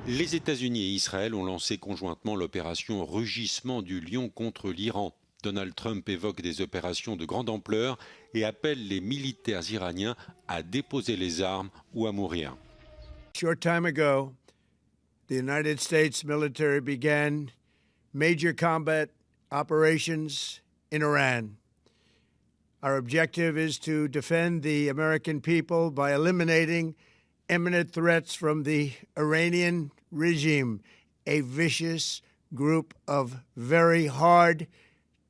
Les États-Unis et Israël ont lancé conjointement l'opération Rugissement du Lion contre l'Iran. Donald Trump évoque des opérations de grande ampleur et appelle les militaires iraniens à déposer les armes ou à mourir. Short time ago, the United States military began major combat operations in Iran. Our objective is to defend the American people by eliminating imminent threats from the Iranian regime, a vicious group of very hard,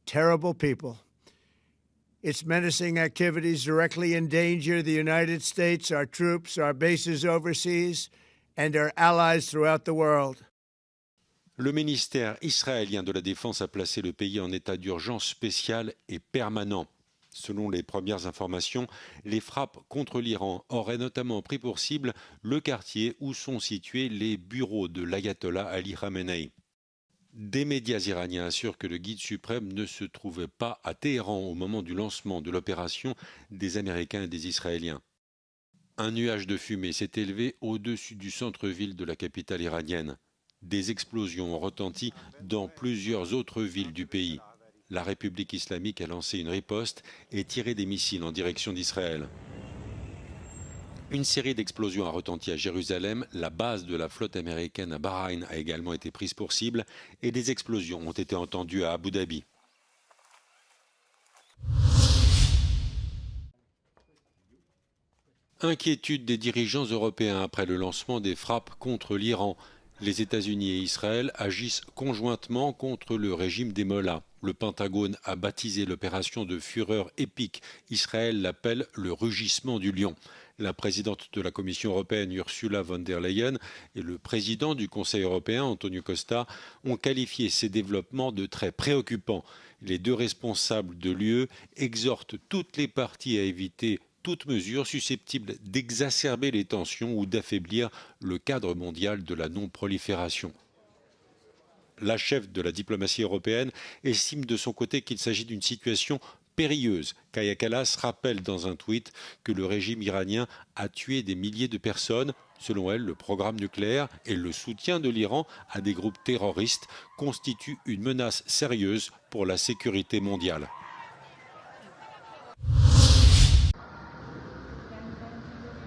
terrible people. Its menacing activities directly endanger the United States, our troops, our bases overseas, and our allies throughout the world. Le ministère israélien de la Défense a placé le pays en état d'urgence spécial et permanent. Selon les premières informations, les frappes contre l'Iran auraient notamment pris pour cible le quartier où sont situés les bureaux de l'ayatollah Ali Khamenei. Des médias iraniens assurent que le guide suprême ne se trouvait pas à Téhéran au moment du lancement de l'opération des Américains et des Israéliens. Un nuage de fumée s'est élevé au-dessus du centre-ville de la capitale iranienne. Des explosions ont retenti dans plusieurs autres villes du pays. La République islamique a lancé une riposte et tiré des missiles en direction d'Israël. Une série d'explosions a retenti à Jérusalem, la base de la flotte américaine à Bahreïn a également été prise pour cible et des explosions ont été entendues à Abu Dhabi. Inquiétude des dirigeants européens après le lancement des frappes contre l'Iran. Les États-Unis et Israël agissent conjointement contre le régime des Mollahs. Le Pentagone a baptisé l'opération de fureur épique. Israël l'appelle le rugissement du lion. La présidente de la Commission européenne, Ursula von der Leyen, et le président du Conseil européen, Antonio Costa, ont qualifié ces développements de très préoccupants. Les deux responsables de l'UE exhortent toutes les parties à éviter toute mesure susceptible d'exacerber les tensions ou d'affaiblir le cadre mondial de la non-prolifération. La chef de la diplomatie européenne estime de son côté qu'il s'agit d'une situation périlleuse. Kaja Kallas rappelle dans un tweet que le régime iranien a tué des milliers de personnes. Selon elle, le programme nucléaire et le soutien de l'Iran à des groupes terroristes constituent une menace sérieuse pour la sécurité mondiale.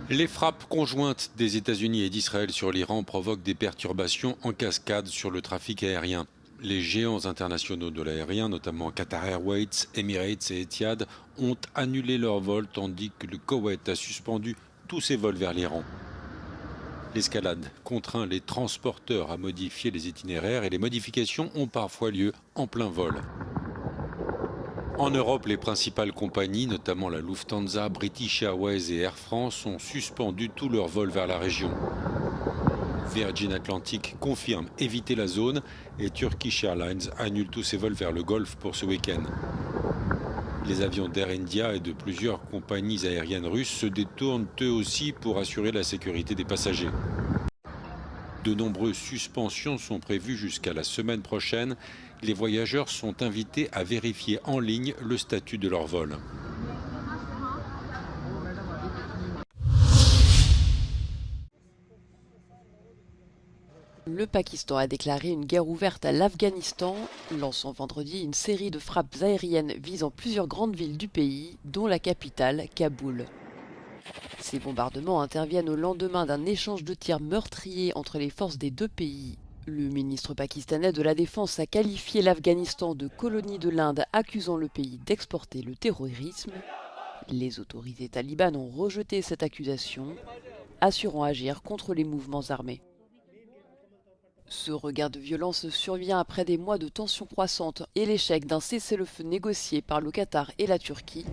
Les frappes conjointes des États-Unis et d'Israël sur l'Iran provoquent des perturbations en cascade sur le trafic aérien. Les géants internationaux de l'aérien, notamment Qatar Airways, Emirates et Etihad, ont annulé leurs vols tandis que le Koweït a suspendu tous ses vols vers l'Iran. L'escalade contraint les transporteurs à modifier les itinéraires et les modifications ont parfois lieu en plein vol. En Europe, les principales compagnies, notamment la Lufthansa, British Airways et Air France, ont suspendu tous leurs vols vers la région. Virgin Atlantic confirme éviter la zone et Turkish Airlines annule tous ses vols vers le Golfe pour ce week-end. Les avions d'Air India et de plusieurs compagnies aériennes russes se détournent eux aussi pour assurer la sécurité des passagers. De nombreuses suspensions sont prévues jusqu'à la semaine prochaine. Les voyageurs sont invités à vérifier en ligne le statut de leur vol. Le Pakistan a déclaré une guerre ouverte à l'Afghanistan, lançant vendredi une série de frappes aériennes visant plusieurs grandes villes du pays, dont la capitale, Kaboul. Ces bombardements interviennent au lendemain d'un échange de tirs meurtriers entre les forces des deux pays. Le ministre pakistanais de la Défense a qualifié l'Afghanistan de colonie de l'Inde, accusant le pays d'exporter le terrorisme. Les autorités talibanes ont rejeté cette accusation, assurant agir contre les mouvements armés. Ce regain de violence survient après des mois de tensions croissantes et l'échec d'un cessez-le-feu négocié par le Qatar et la Turquie.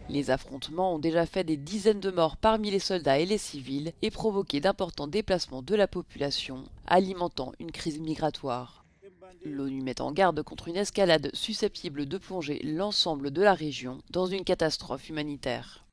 Les affrontements ont déjà fait des dizaines de morts parmi les soldats et les civils et provoqué d'importants déplacements de la population, alimentant une crise migratoire. L'ONU met en garde contre une escalade susceptible de plonger l'ensemble de la région dans une catastrophe humanitaire.